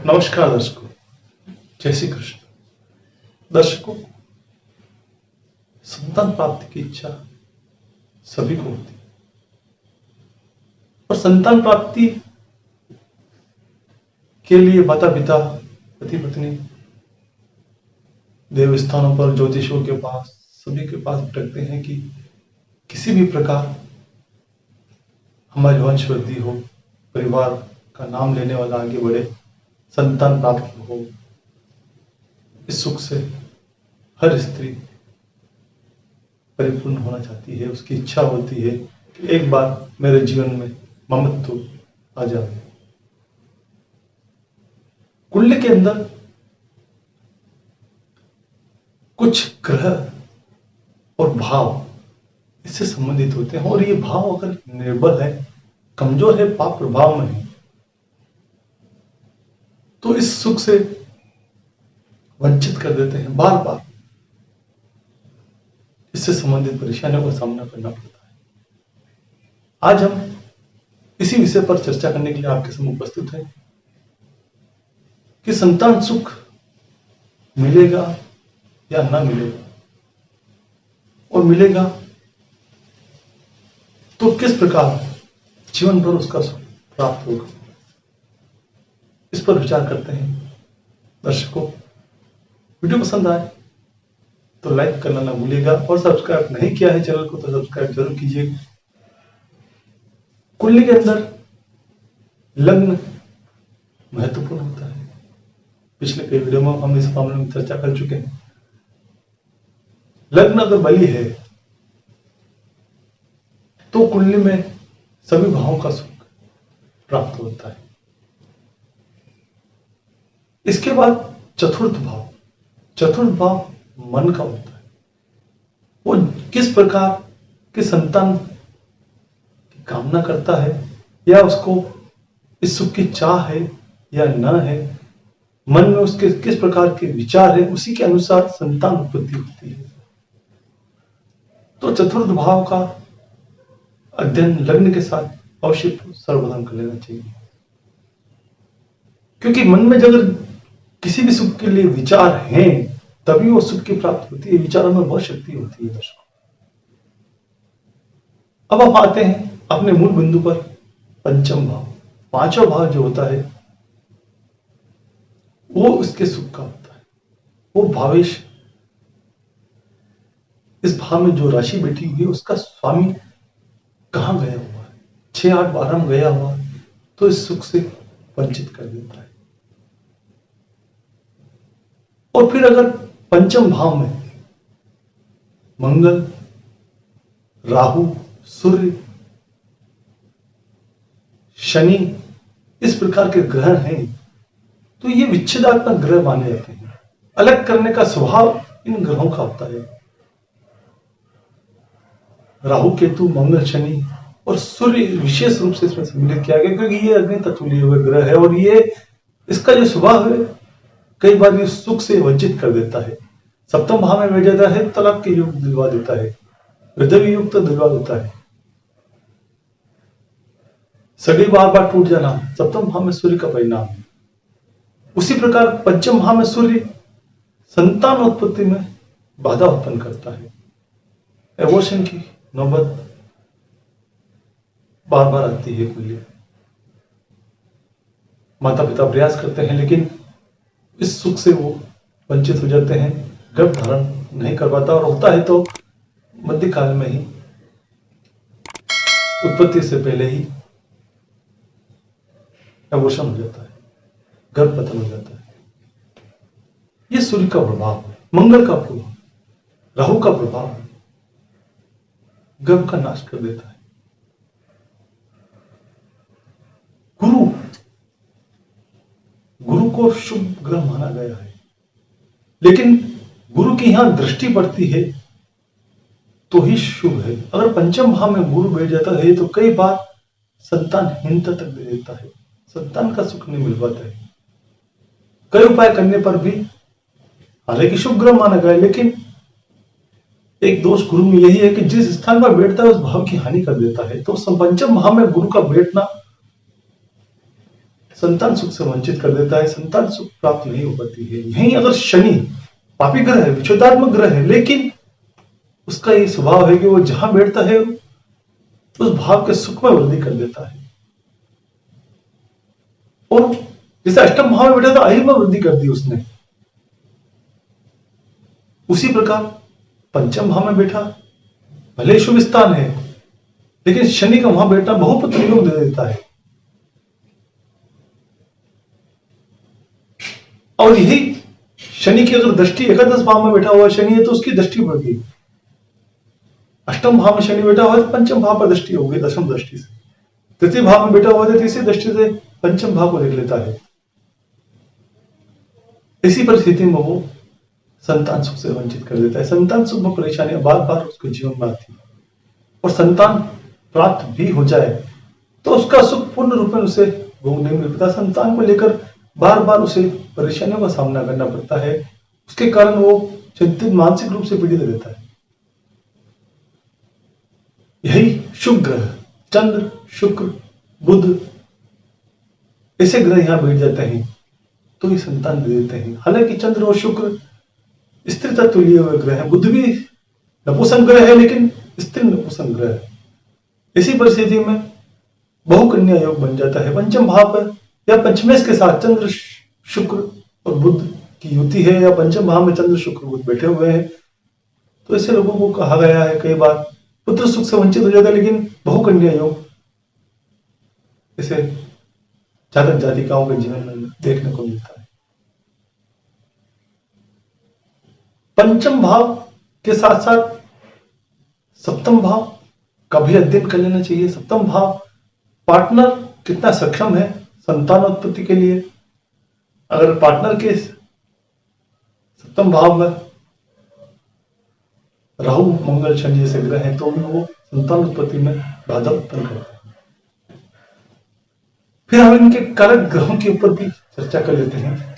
नमस्कार दर्शकों, जय श्री कृष्ण। दर्शकों, संतान प्राप्ति की इच्छा सभी को होती है और संतान प्राप्ति के लिए माता पिता, पति पत्नी, देव स्थानों पर, ज्योतिषों के पास, सभी के पास भटकते हैं कि किसी भी प्रकार हमारी वंश वृद्धि हो, परिवार का नाम लेने वाला आगे बढ़े, संतान प्राप्त हो। इस सुख से हर स्त्री परिपूर्ण होना चाहती है। उसकी इच्छा होती है कि एक बार मेरे जीवन में ममत्व आ जाए। कुंडली के अंदर कुछ ग्रह और भाव इससे संबंधित होते हैं और ये भाव अगर निर्बल है, कमजोर है, पाप प्रभाव में है, तो इस सुख से वंचित कर देते हैं। बार बार इससे संबंधित परेशानियों का सामना करना पड़ता है। आज हम इसी विषय पर चर्चा करने के लिए आपके सामने उपस्थित हैं कि संतान सुख मिलेगा या ना मिलेगा, और मिलेगा तो किस प्रकार जीवन भर उसका सुख प्राप्त होगा, इस पर विचार करते हैं। दर्शकों, वीडियो पसंद आए तो लाइक करना ना भूलिएगा और सब्सक्राइब नहीं किया है चैनल को तो सब्सक्राइब जरूर कीजिएगा। कुंडली के अंदर लग्न महत्वपूर्ण होता है। पिछले कई वीडियो में हम इस मामले में चर्चा कर चुके हैं। लग्न अगर बली है तो कुंडली में सभी भावों का सुख प्राप्त होता है। इसके बाद चतुर्थ भाव मन का होता है। वो किस प्रकार के संतान की कामना करता है या उसको इस सुख की चाह है या न है, मन में उसके किस प्रकार के विचार है, उसी के अनुसार संतान उत्पत्ति होती है। तो चतुर्थ भाव का अध्ययन लग्न के साथ अवश्य सर्वप्रथम कर लेना चाहिए, क्योंकि मन में जब किसी भी सुख के लिए विचार हैं तभी वो सुख की प्राप्ति होती है। विचारों में बहुत शक्ति होती है दर्शकों। अब आप आते हैं अपने मूल बिंदु पर, पंचम भाव। पांचवा भाव जो होता है वो उसके सुख का होता है। वो भावेश, इस भाव में जो राशि बैठी हुई है उसका स्वामी कहां गया हुआ है, 6, 8, 12 में गया हुआ, तो इस सुख से वंचित कर देता है। और फिर अगर पंचम भाव में मंगल, राहु, सूर्य, शनि इस प्रकार के ग्रह हैं तो ये विच्छेदात्मक ग्रह माने जाते हैं। अलग करने का स्वभाव इन ग्रहों का होता है। राहु, केतु, मंगल, शनि और सूर्य विशेष रूप से इसमें सम्मिलित किया गया, क्योंकि ये अग्नि तत्व लिए हुए ग्रह है और ये इसका जो स्वभाव है कई बार ये सुख से वंचित कर देता है। सप्तम भाव में बैठ जाता है, तलाक के योग दिलवा देता है, हृदय युग तो दिलवा देता है, सड़ी बार बार टूट जाना सप्तम भाव में सूर्य का परिणाम है। उसी प्रकार पंचम भाव में सूर्य संतान उत्पत्ति में बाधा उत्पन्न करता है। एबॉर्शन की नौबत बार बार आती है कुंडली। माता पिता प्रयास करते हैं लेकिन इस सुख से वो वंचित हो जाते हैं, गर्भ धारण नहीं कर पाता और होता है तो मध्यकाल में ही, उत्पत्ति से पहले ही एबॉर्शन हो जाता है, गर्भपतन हो जाता है। ये सूर्य का प्रभाव है, मंगल का प्रभाव, राहु का प्रभाव है, गर्भ का नाश कर देता है। गुरु को शुभ ग्रह माना गया है, लेकिन गुरु की यहां दृष्टि पड़ती है तो ही शुभ है। अगर पंचम भाव में गुरु बैठ जाता है तो कई बार संतानहीनता तक दे देता है, संतान का सुख नहीं मिल पाता है। कई उपाय करने पर भी, हालांकि शुभ ग्रह माना गया, लेकिन एक दोष गुरु में यही है कि जिस स्थान पर बैठता है उस भाव की हानि कर देता है। तो पंचम भाव में गुरु का बैठना संतान सुख से वंचित कर देता है, संतान सुख प्राप्त नहीं हो पाती है। यही अगर शनि पापी ग्रह है, विच्छेदात्मक ग्रह है, लेकिन उसका ये स्वभाव है कि वो जहां बैठता है उस भाव के सुख में वृद्धि कर देता है। और जैसे अष्टम भाव में बैठा था, आयु में वृद्धि कर दी उसने, उसी प्रकार पंचम भाव में बैठा, भले शुभ स्थान है, लेकिन शनि का वहां बैठना बहुपुत्र योग दे देता है। और यही शनि की अगर दृष्टि एकादश भाव में बैठा हुआ शनि है तो उसकी दृष्टि बढ़ गई। अष्टम भाव में शनि बैठा हुआ है तो पंचम भाव पर दृष्टि होगी, दशम दृष्टि से। तृतीय भाव में बैठा हुआ है तो तीसरी दृष्टि से पंचम भाव को देख लेता है। इसी परिस्थिति में वो संतान सुख से वंचित कर देता है। संतान सुख में परेशानियां बार बार उसके जीवन में आती है, और संतान प्राप्त भी हो जाए तो उसका सुख पूर्ण रूप में उसे भोग नहीं मिल पाता। संतान को लेकर बार बार उसे परेशानियों का सामना करना पड़ता है, उसके कारण वो चिंतित, मानसिक रूप से पीड़ित रहता है। यही शुभ ग्रह चंद्र, शुक्र, बुध ऐसे ग्रह यहां बैठ जाते हैं तो ये संतान दे देते हैं। हालांकि चंद्र और शुक्र स्त्री तत्व लिए हुए ग्रह है, बुध भी नपुंसक ग्रह है लेकिन स्त्री नपुंसक ग्रह है। इसी परिस्थिति में बहुकन्या योग बन जाता है। पंचम भाव पर या पंचमेश के साथ चंद्र, शुक्र और बुध की युति है, या पंचम भाव में चंद्र, शुक्र, बुध बैठे हुए हैं, तो ऐसे लोगों को कहा गया है कई बार पुत्र सुख से वंचित हो जाता है। लेकिन बहुकन्या योग इसे जातक जातिकाओं के जीवन में देखने को मिलता है। पंचम भाव के साथ साथ सप्तम भाव का भी अध्ययन कर लेना चाहिए। सप्तम भाव पार्टनर कितना सक्षम है संतानोत्पत्ति के लिए। अगर पार्टनर के सप्तम भाव में राहु, मंगल, शनि जैसे ग्रह हैं तो भी वो संतान उत्पत्ति में बाधा उत्पन्न करते हैं। फिर हम इनके कारक ग्रहों के ऊपर भी चर्चा कर लेते हैं।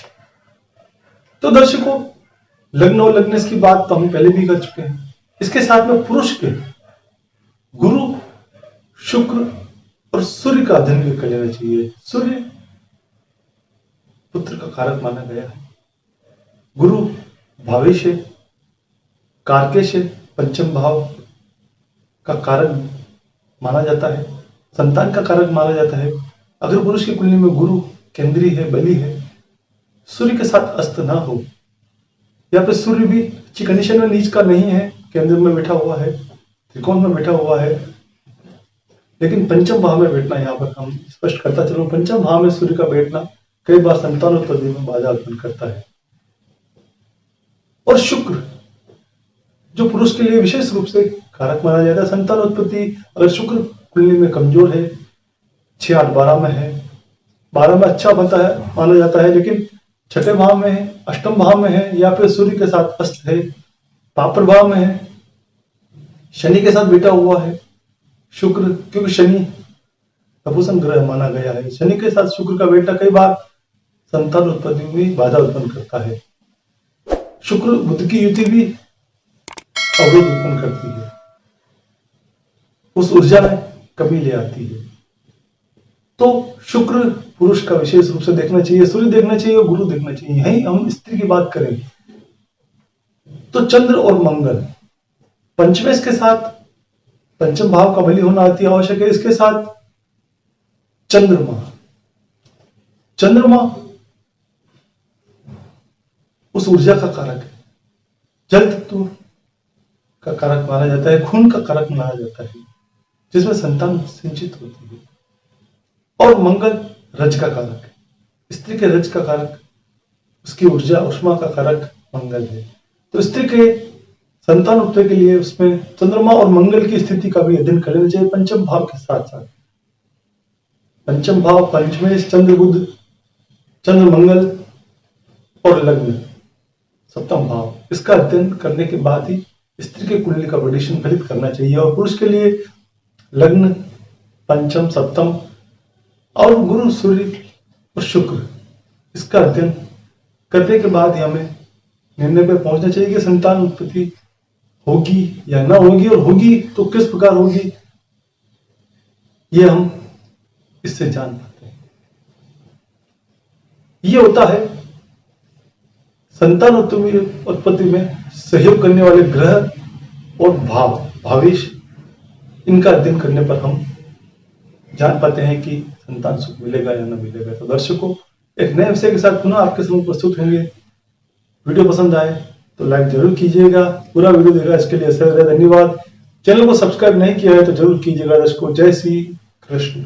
तो दर्शकों, लग्न और लग्नेश की बात तो हम पहले भी कर चुके हैं। इसके साथ में पुरुष के गुरु, शुक्र और सूर्य का अध्ययन भी कर लेना चाहिए। सूर्य पुत्र का कारक माना गया है। गुरु भावेश है, कारकेश है, पंचम भाव का कारक माना जाता है, संतान का कारक माना जाता है। अगर पुरुष की कुंडली में गुरु केंद्रीय है, बली है, सूर्य के साथ अस्त ना हो, या फिर सूर्य भी अच्छी कंडीशन में नीच का नहीं है, केंद्र में बैठा हुआ है, त्रिकोण में बैठा हुआ है, लेकिन पंचम भाव में बैठना, यहाँ पर हम स्पष्ट करता चलो, पंचम भाव में सूर्य का बैठना कई बार संतानोत्पत्ति में बाधा उत्पन्न करता है। और शुक्र जो पुरुष के लिए विशेष रूप से कारक माना जाता है। संतानोत्पत्ति अगर शुक्र कुंडली में कमजोर है, 6, 8, 12 में है, 12 में अच्छा बनता है माना जाता है, लेकिन छठे भाव में है, अष्टम भाव में है, या फिर सूर्य के साथ अस्त है, पापर भाव में है, शनि के साथ बैठा हुआ है शुक्र, क्योंकि शनि नपुंसक ग्रह माना गया है। शनि के साथ शुक्र का बैठना कई बार संतान उत्पत्ति में बाधा उत्पन्न करता है। शुक्र बुध की युति भी अवरोध उत्पन्न करती है, उस ऊर्जा में कमी ले आती है। तो शुक्र पुरुष का विशेष रूप से देखना चाहिए, सूर्य देखना चाहिए और गुरु देखना चाहिए। यही हम स्त्री की बात करें तो चंद्र और मंगल पंचमेश के साथ पंचम भाव का बली होना अति आवश्यक है। इसके साथ चंद्रमा, चंद्रमा उस ऊर्जा का कारक है, जल तत्व का कारक माना जाता है, खून का कारक माना जाता है, जिसमें संतान सिंचित होती है। और मंगल रज का कारक है, स्त्री के रज का कारक, उसकी ऊर्जा उष्मा का कारक मंगल है। तो स्त्री के संतान उत्पत्ति के लिए उसमें चंद्रमा और मंगल की स्थिति का भी अध्ययन कर लेना चाहिए पंचम भाव के साथ साथ। पंचम भाव पंचमेश, चंद्र बुध, चंद्र मंगल और लग्न सप्तम भाव, इसका अध्ययन करने के बाद ही स्त्री के कुंडली का प्रेडिक्शन फलित करना चाहिए। और पुरुष के लिए लग्न, पंचम, सप्तम और गुरु, सूर्य और शुक्र, इसका अध्ययन करने के बाद ही हमें निर्णय पे पहुंचना चाहिए कि संतान उत्पत्ति होगी या ना होगी, और होगी तो किस प्रकार होगी, ये हम इससे जान पाते हैं। ये होता है संतान उत्पत्ति में सहयोग करने वाले ग्रह और भावेश। इनका अध्ययन करने पर हम जान पाते हैं कि संतान सुख मिलेगा या न मिलेगा। तो दर्शकों, एक नए विषय के साथ पुनः आपके समूह प्रस्तुत होंगे। वीडियो पसंद आए तो लाइक जरूर कीजिएगा, पूरा वीडियो देखा इसके लिए धन्यवाद। चैनल को सब्सक्राइब नहीं किया है तो जरूर कीजिएगा। दर्शकों, जय श्री कृष्ण।